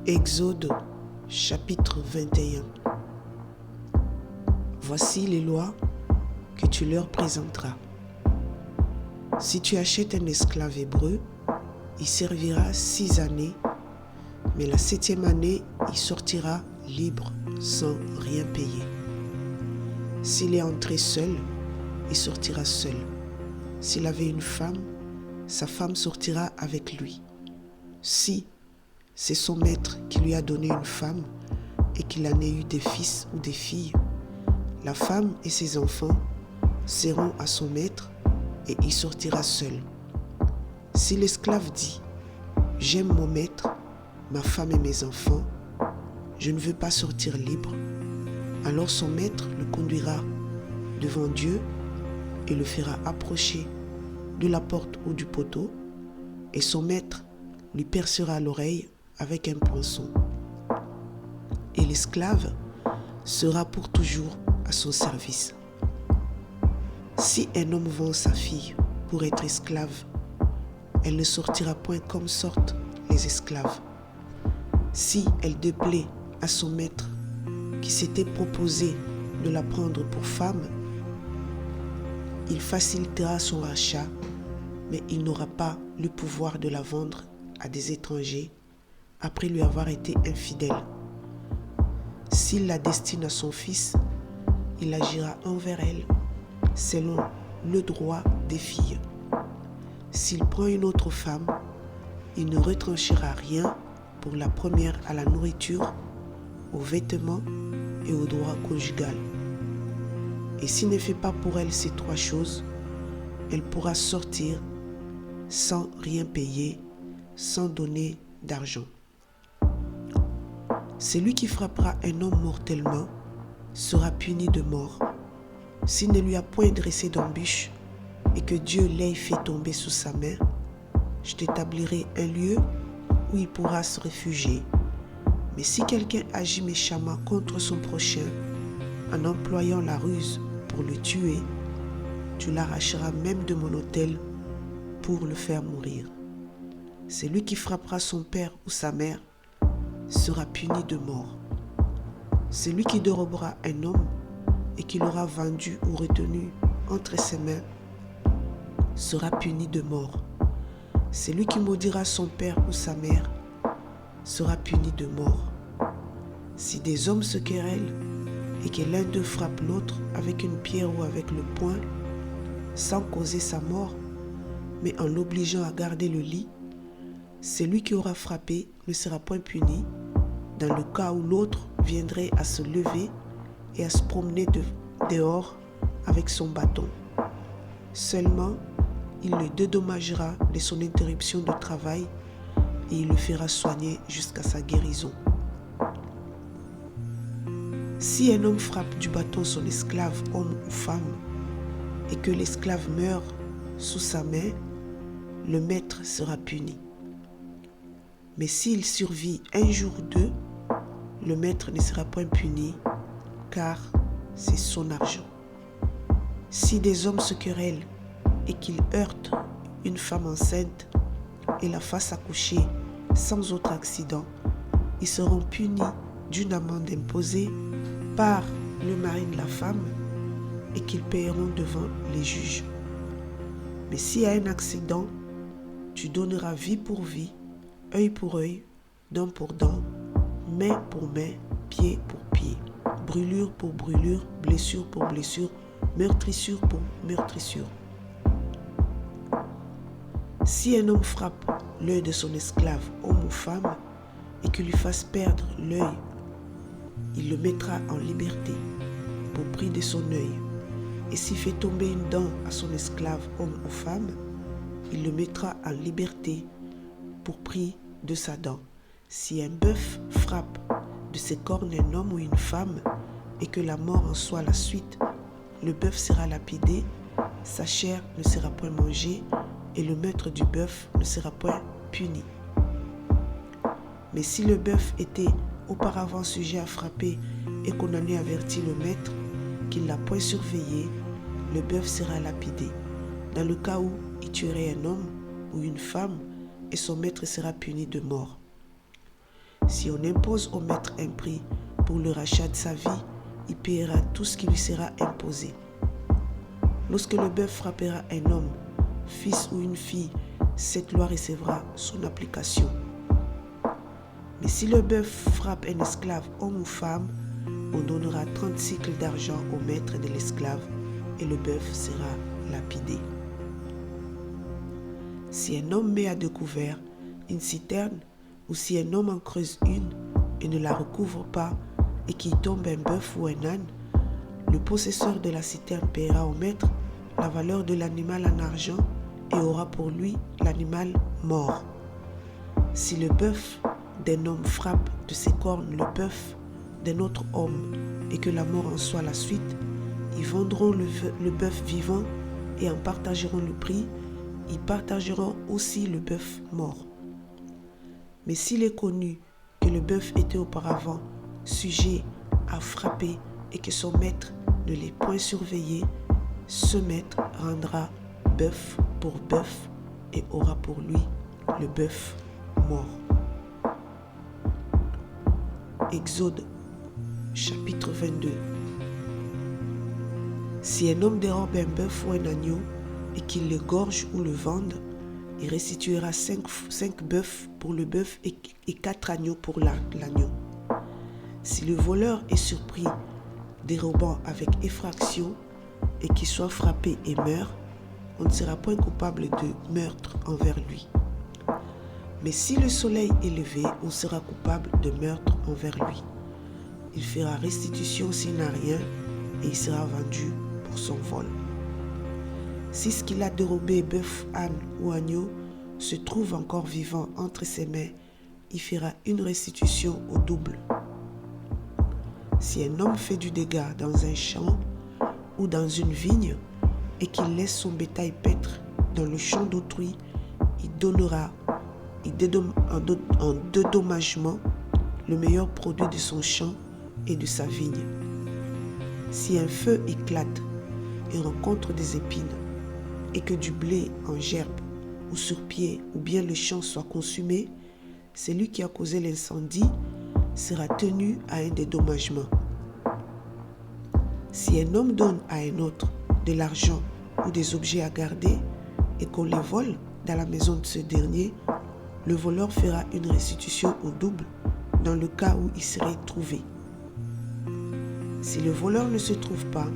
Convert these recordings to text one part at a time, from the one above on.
Exode chapitre 21. Voici les lois que tu leur présenteras. Si tu achètes un esclave hébreu, il servira 6 années, mais la 7e année, il sortira libre sans rien payer. S'il est entré seul, il sortira seul. S'il avait une femme, sa femme sortira avec lui. Si c'est son maître qui lui a donné une femme et qu'il en ait eu des fils ou des filles, la femme et ses enfants seront à son maître et il sortira seul. Si l'esclave dit « J'aime mon maître, ma femme et mes enfants, je ne veux pas sortir libre », alors son maître le conduira devant Dieu et le fera approcher de la porte ou du poteau, et son maître lui percera l'oreille avec un poinçon. Et l'esclave sera pour toujours à son service. Si un homme vend sa fille pour être esclave, elle ne sortira point comme sortent les esclaves. Si elle déplaît à son maître qui s'était proposé de la prendre pour femme, il facilitera son rachat, mais il n'aura pas le pouvoir de la vendre à des étrangers après lui avoir été infidèle. S'il la destine à son fils, il agira envers elle selon le droit des filles. S'il prend une autre femme, il ne retranchera rien pour la première à la nourriture, aux vêtements et au droit conjugal. Et s'il ne fait pas pour elle ces 3 choses, elle pourra sortir sans rien payer, sans donner d'argent. Celui qui frappera un homme mortellement sera puni de mort. S'il ne lui a point dressé d'embûche et que Dieu l'ait fait tomber sous sa main, je t'établirai un lieu où il pourra se réfugier. Mais si quelqu'un agit méchamment contre son prochain en employant la ruse pour le tuer, tu l'arracheras même de mon autel pour le faire mourir. Celui qui frappera son père ou sa mère sera puni de mort. Celui qui dérobera un homme et qui l'aura vendu ou retenu entre ses mains sera puni de mort. Celui qui maudira son père ou sa mère sera puni de mort. Si des hommes se querellent et que l'un d'eux frappe l'autre avec une pierre ou avec le poing, sans causer sa mort, mais en l'obligeant à garder le lit, celui qui aura frappé ne sera point puni dans le cas où l'autre viendrait à se lever et à se promener dehors avec son bâton. Seulement, il le dédommagera de son interruption de travail et il le fera soigner jusqu'à sa guérison. Si un homme frappe du bâton son esclave, homme ou femme, et que l'esclave meurt sous sa main, le maître sera puni. Mais s'il survit un jour ou 2, le maître ne sera point puni, car c'est son argent. Si des hommes se querellent et qu'ils heurtent une femme enceinte et la fassent accoucher sans autre accident, ils seront punis d'une amende imposée par le mari de la femme et qu'ils paieront devant les juges. Mais s'il y a un accident, tu donneras vie pour vie, œil pour œil, dent pour dent, main pour main, pied pour pied, brûlure pour brûlure, blessure pour blessure, meurtrissure pour meurtrissure. Si un homme frappe l'œil de son esclave, homme ou femme, et qu'il lui fasse perdre l'œil, il le mettra en liberté pour prix de son œil. Et s'il fait tomber une dent à son esclave, homme ou femme, il le mettra en liberté pour prix de sa dent. Si un bœuf frappe de ses cornes un homme ou une femme et que la mort en soit la suite, le bœuf sera lapidé, sa chair ne sera point mangée et le maître du bœuf ne sera point puni. Mais si le bœuf était auparavant sujet à frapper et qu'on en ait averti le maître, qu'il n'a point surveillé, le bœuf sera lapidé. Dans le cas où il tuerait un homme ou une femme, et son maître sera puni de mort. Si on impose au maître un prix pour le rachat de sa vie, il paiera tout ce qui lui sera imposé. Lorsque le bœuf frappera un homme, fils ou une fille, cette loi recevra son application. Mais si le bœuf frappe un esclave, homme ou femme, on donnera 30 cycles d'argent au maître de l'esclave et le bœuf sera lapidé. Si un homme met à découvert une citerne ou si un homme en creuse une et ne la recouvre pas et qu'il tombe un bœuf ou un âne, le possesseur de la citerne paiera au maître la valeur de l'animal en argent et aura pour lui l'animal mort. Si le bœuf d'un homme frappe de ses cornes le bœuf d'un autre homme et que la mort en soit la suite, ils vendront le bœuf vivant et en partageront le prix. Ils partageront aussi le bœuf mort. Mais s'il est connu que le bœuf était auparavant sujet à frapper et que son maître ne l'ait point surveillé, ce maître rendra bœuf pour bœuf et aura pour lui le bœuf mort. Exode chapitre 22. Si un homme dérobe un bœuf ou un agneau et qu'il l'égorge ou le vende, il restituera 5 bœufs pour le bœuf et 4 agneaux pour l'agneau. Si le voleur est surpris dérobant avec effraction et qu'il soit frappé et meurt, on ne sera point coupable de meurtre envers lui. Mais si le soleil est levé, on sera coupable de meurtre envers lui. Il fera restitution s'il n'a rien et il sera vendu pour son vol. Si ce qu'il a dérobé, bœuf, âne ou agneau, se trouve encore vivant entre ses mains, il fera une restitution au double. Si un homme fait du dégât dans un champ ou dans une vigne et qu'il laisse son bétail paître dans le champ d'autrui, il donnera en dédommagement le meilleur produit de son champ et de sa vigne. Si un feu éclate et rencontre des épines, et que du blé en gerbe ou sur pied ou bien le champ soit consumé, celui qui a causé l'incendie sera tenu à un dédommagement. Si un homme donne à un autre de l'argent ou des objets à garder et qu'on les vole dans la maison de ce dernier, le voleur fera une restitution au double dans le cas où il serait trouvé. Si le voleur ne se trouve pas,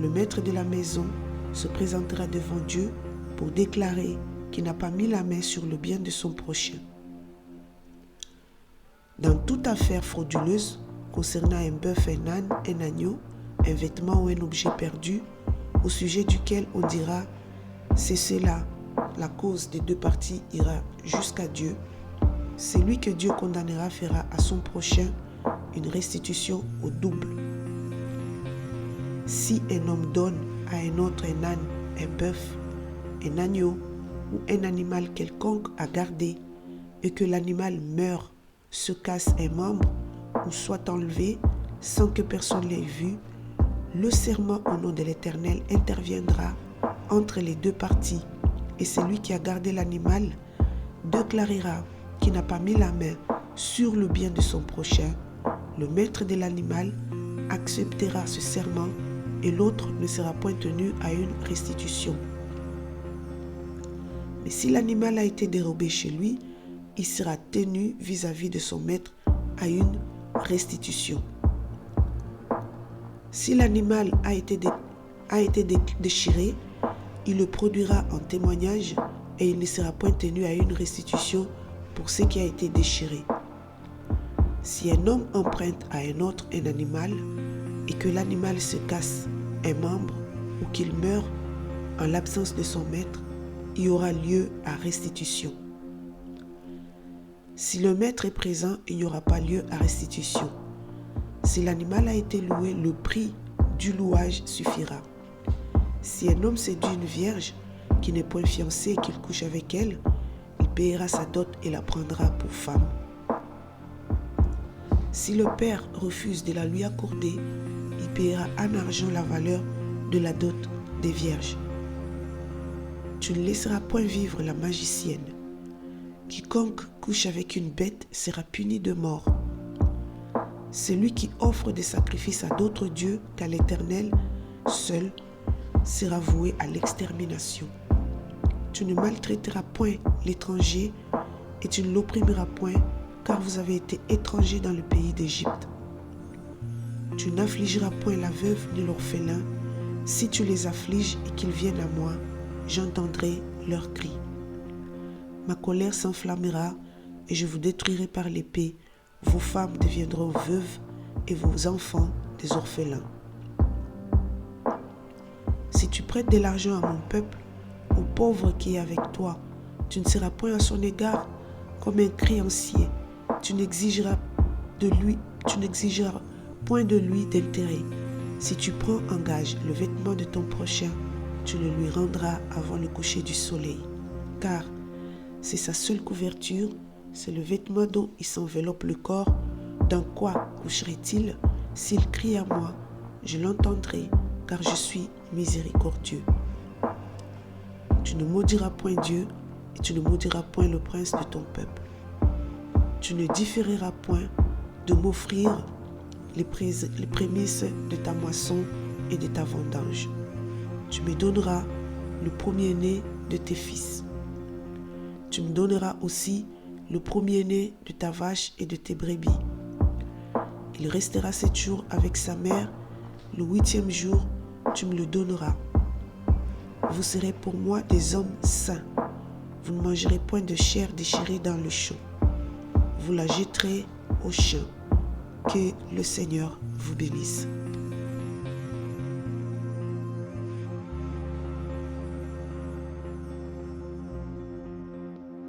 le maître de la maison se présentera devant Dieu pour déclarer qu'il n'a pas mis la main sur le bien de son prochain. Dans toute affaire frauduleuse concernant un bœuf, un âne, un agneau, un vêtement ou un objet perdu, au sujet duquel on dira « c'est cela », la cause des deux parties ira jusqu'à Dieu, celui que Dieu condamnera fera à son prochain une restitution au double. Si un homme donne à un autre un âne, un bœuf, un agneau ou un animal quelconque à garder et que l'animal meurt, se casse un membre ou soit enlevé sans que personne l'ait vu, le serment au nom de l'Éternel interviendra entre les deux parties et celui qui a gardé l'animal déclarera qu'il n'a pas mis la main sur le bien de son prochain. Le maître de l'animal acceptera ce serment et l'autre ne sera point tenu à une restitution. Mais si l'animal a été dérobé chez lui, il sera tenu vis-à-vis de son maître à une restitution. Si l'animal a été déchiré, il le produira en témoignage et il ne sera point tenu à une restitution pour ce qui a été déchiré. Si un homme emprunte à un autre un animal et que l'animal se casse un membre ou qu'il meurt en l'absence de son maître, il y aura lieu à restitution. Si le maître est présent, il n'y aura pas lieu à restitution. Si l'animal a été loué, le prix du louage suffira. Si un homme séduit une vierge qui n'est point fiancée et qu'il couche avec elle, il paiera sa dot et la prendra pour femme. Si le père refuse de la lui accorder, il paiera en argent la valeur de la dot des vierges. Tu ne laisseras point vivre la magicienne. Quiconque couche avec une bête sera puni de mort. Celui qui offre des sacrifices à d'autres dieux qu'à l'Éternel seul sera voué à l'extermination. Tu ne maltraiteras point l'étranger et tu ne l'opprimeras point, car vous avez été étrangers dans le pays d'Égypte. Tu n'affligeras point la veuve ni l'orphelin. Si tu les affliges et qu'ils viennent à moi, j'entendrai leurs cris. Ma colère s'enflammera et je vous détruirai par l'épée. Vos femmes deviendront veuves et vos enfants des orphelins. Si tu prêtes de l'argent à mon peuple, au pauvre qui est avec toi, tu ne seras point à son égard comme un créancier. Tu n'exigeras point de lui d'intérêt. Si tu prends en gage le vêtement de ton prochain, tu le lui rendras avant le coucher du soleil. Car c'est sa seule couverture, c'est le vêtement dont il s'enveloppe le corps. Dans quoi coucherait-il? S'il crie à moi, je l'entendrai, car je suis miséricordieux. Tu ne maudiras point Dieu et tu ne maudiras point le prince de ton peuple. Tu ne différeras point de m'offrir les prémices de ta moisson et de ta vendange. Tu me donneras le premier-né de tes fils. Tu me donneras aussi le premier-né de ta vache et de tes brebis. Il restera 7 jours avec sa mère. Le 8e jour, tu me le donneras. Vous serez pour moi des hommes saints. Vous ne mangerez point de chair déchirée dans le champ. Vous la jetterez au champ. Que le Seigneur vous bénisse.